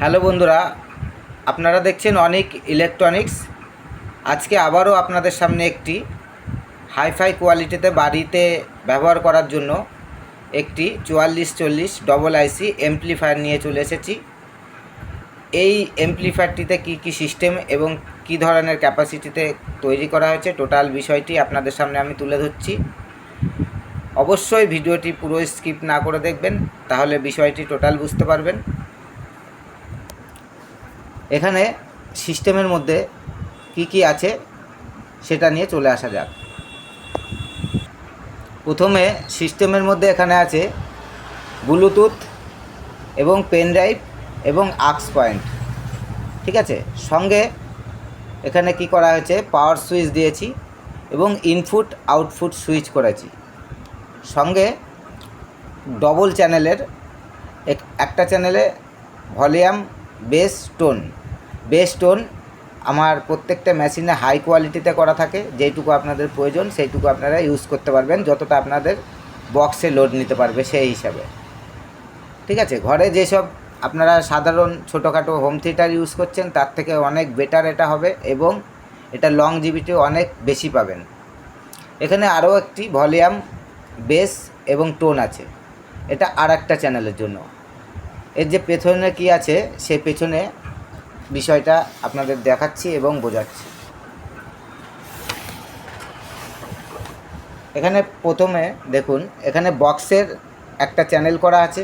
Hello বন্ধুরা, আপনারা দেখছেন অনেক ইলেকট্রনিক্স। আজকে আবারও আপনাদের সামনে একটি হাইফাই কোয়ালিটিতে বাড়িতে ব্যবহার করার জন্য একটি 4440 ডবল আইসি এমপ্লিফায়ার নিয়ে চলে এসেছি। এই এমপ্লিফায়ারটিতে কী সিস্টেম এবং কী ধরনের ক্যাপাসিটিতে তৈরি করা হয়েছে টোটাল বিষয়টি আপনাদের সামনে আমি তুলে ধরছি। অবশ্যই ভিডিওটি পুরো স্কিপ না করে দেখবেন, তাহলে বিষয়টি টোটাল বুঝতে পারবেন। এখানে সিস্টেমের মধ্যে কি আছে সেটা নিয়ে চলে আসা যাক। প্রথমে সিস্টেমের মধ্যে এখানে আছে ব্লুটুথ এবং পেন ড্রাইভ এবং আক্স পয়েন্ট, ঠিক আছে। সঙ্গে এখানে কি করা হয়েছে, পাওয়ার সুইচ দিয়েছি এবং ইনপুট আউটপুট সুইচ করেছি। সঙ্গে ডবল চ্যানেলের একটা চ্যানেলে ভলিউম বেস টোন আমার প্রত্যেকটা মেশিনে হাই কোয়ালিটিতে করা থাকে। যেইটুকু আপনাদের প্রয়োজন সেইটুকু আপনারা ইউজ করতে পারবেন, যতটা আপনাদের বক্সে লোড নিতে পারবে সেই হিসাবে, ঠিক আছে। ঘরে যেসব আপনারা সাধারণ ছোটোখাটো হোম থিয়েটার ইউজ করছেন তার থেকে অনেক বেটার এটা হবে এবং এটা লংজিভিটি অনেক বেশি পাবেন। এখানে আরও একটি ভলিউম বেস এবং টোন আছে, এটা আর একটা চ্যানেলের জন্য। এর যে পেছনে কি আছে সেই পেছনে বিষয়টা আপনাদের দেখাচ্ছি এবং বোঝাচ্ছি। এখানে প্রথমে দেখুন, এখানে বক্সের একটা চ্যানেল করা আছে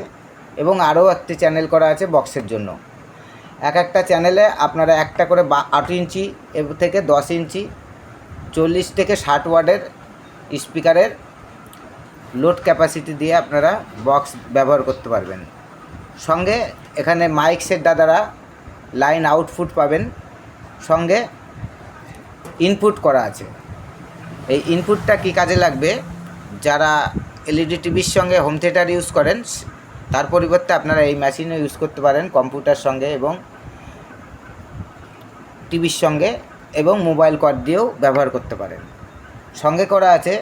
এবং আরও একটি চ্যানেল করা আছে বক্সের জন্য। একটা চ্যানেলে আপনারা একটা করে 8 ইঞ্চি থেকে 10 ইঞ্চি 40 থেকে 60 ওয়াটের স্পিকারের লোড ক্যাপাসিটি দিয়ে আপনারা বক্স ব্যবহার করতে পারবেন। সঙ্গে এখানে মাইক সেট দ্বারা লাইন আউটপুট পাবেন। সঙ্গে ইনপুট করা আছে। এই ইনপুটটা কি কাজে লাগবে, যারা এলইডি টিভির সঙ্গে হোম থিয়েটার ইউজ করেন তার পরিবর্তে আপনারা এই মেশিনও ইউজ করতে পারেন কম্পিউটার সঙ্গে এবং টিভির সঙ্গে এবং মোবাইল কর্ড দিয়েও ব্যবহার করতে পারেন। সঙ্গে করা আছে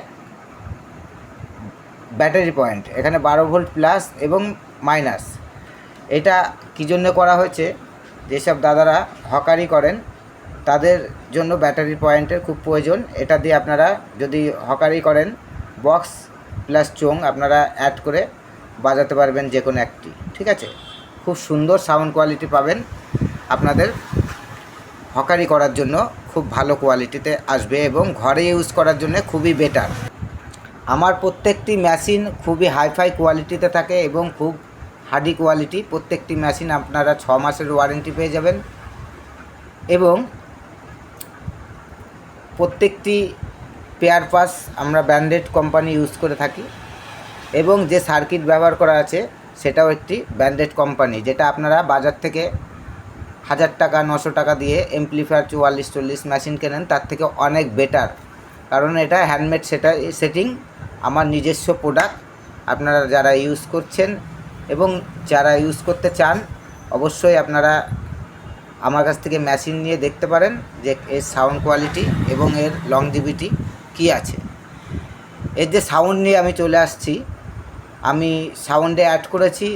ব্যাটারি পয়েন্ট, এখানে 12 ভোল্ট প্লাস এবং মাইনাস। এটা কী জন্য করা হয়েছে, যেসব দাদারা হকারি করেন তাদের জন্য ব্যাটারি পয়েন্টের খুব প্রয়োজন। এটা দিয়ে আপনারা যদি হকারি করেন বক্স প্লাস চোং আপনারা অ্যাড করে বাজাতে পারবেন যে কোনো একটি, ঠিক আছে। খুব সুন্দর সাউন্ড কোয়ালিটি পাবেন, আপনাদের হকারি করার জন্য খুব ভালো কোয়ালিটিতে আসবে এবং ঘরে ইউজ করার জন্য খুবই বেটার। আমার প্রত্যেকটি মেশিন খুবই হাইফাই কোয়ালিটিতে থাকে এবং খুব হার্ডি কোয়ালিটি। প্রত্যেকটি মেশিন আপনারা 6 মাসের ওয়ারেন্টি পেয়ে যাবেন এবং প্রত্যেকটি পেয়ার পাস আমরা ব্র্যান্ডেড কোম্পানি ইউজ করে থাকি এবং যে সার্কিট ব্যবহার করা আছে সেটাও একটি ব্র্যান্ডেড কোম্পানি, যেটা আপনারা বাজার থেকে 1000 টাকা 900 টাকা দিয়ে এমপ্লিফায়ার 4440 মেশিন কেনেন তার থেকে অনেক বেটার, কারণ এটা হ্যান্ডমেড সেটিং আমার নিজস্ব প্রোডাক্ট। আপনারা যারা ইউজ করছেন এবং যারা ইউজ করতে চান অবশ্যই আপনারা আমার কাছ থেকে মেশিন নিয়ে দেখতে পারেন যে এর সাউন্ড কোয়ালিটি এবং এর লংজিভিটি কী আছে। এর যে সাউন্ড নিয়ে আমি চলে আসছি, আমি সাউন্ডে অ্যাড করেছি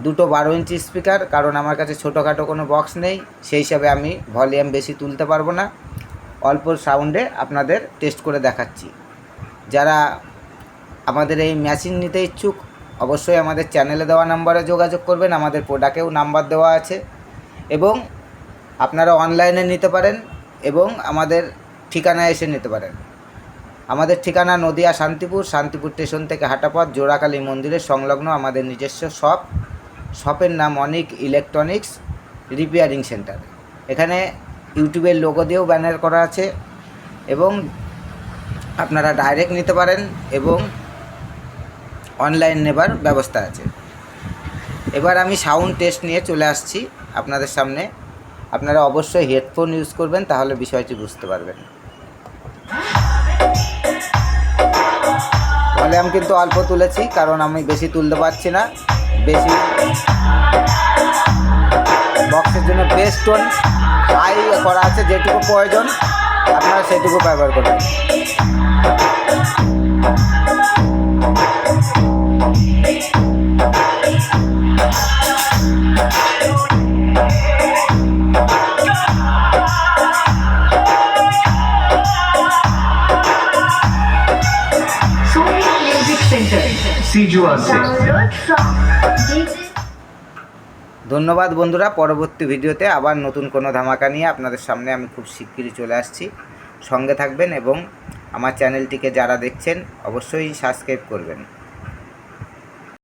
দুটো 12 ইঞ্চি স্পিকার, কারণ আমার কাছে ছোটোখাটো কোনো বক্স নেই, সেই হিসাবে আমি ভলিউম বেশি তুলতে পারবো না। অল্প সাউন্ডে আপনাদের টেস্ট করে দেখাচ্ছি। যারা আমাদের এই মেশিন নিতে ইচ্ছুক অবশ্যই আমাদের চ্যানেলে দেওয়া নাম্বারে যোগাযোগ করবেন, আমাদের প্রোডাক্টেও নাম্বার দেওয়া আছে এবং আপনারা অনলাইনে নিতে পারেন এবং আমাদের ঠিকানায় এসে নিতে পারেন। আমাদের ঠিকানা নদিয়া শান্তিপুর স্টেশন থেকে হাঁটাপথ জোড়াকালী মন্দিরের সংলগ্ন আমাদের নিজস্ব শপের নাম অনেক ইলেকট্রনিক্স রিপেয়ারিং সেন্টার। এখানে ইউটিউবের লোগো দিয়েও ব্যানার করা আছে এবং আপনারা ডাইরেক্ট নিতে পারেন এবং অনলাইন নেবার ব্যবস্থা আছে। এবার আমি সাউন্ড টেস্ট নিয়ে চলে আসছি আপনাদের সামনে। আপনারা অবশ্যই হেডফোন ইউজ করবেন, তাহলে বিষয়টি বুঝতে পারবেন। ভলিউম কিন্তু অল্প তুলেছি, কারণ আমি বেশি তুলতে পারছি না। বেশি বক্সের জন্য বেস টোন হাই করা আছে, যেটুকু প্রয়োজন আপনারা সেটুকু ব্যবহার করবেন। সিজুয়া সে। ধন্যবাদ বন্ধুরা, পরবর্তী ভিডিওতে আবার নতুন কোনো ধামাকা নিয়ে আপনাদের সামনে আমি খুব শিগগিরই চলে আসছি। সঙ্গে থাকবেন এবং আমার চ্যানেলটিকে যারা দেখছেন অবশ্যই সাবস্ক্রাইব করবেন।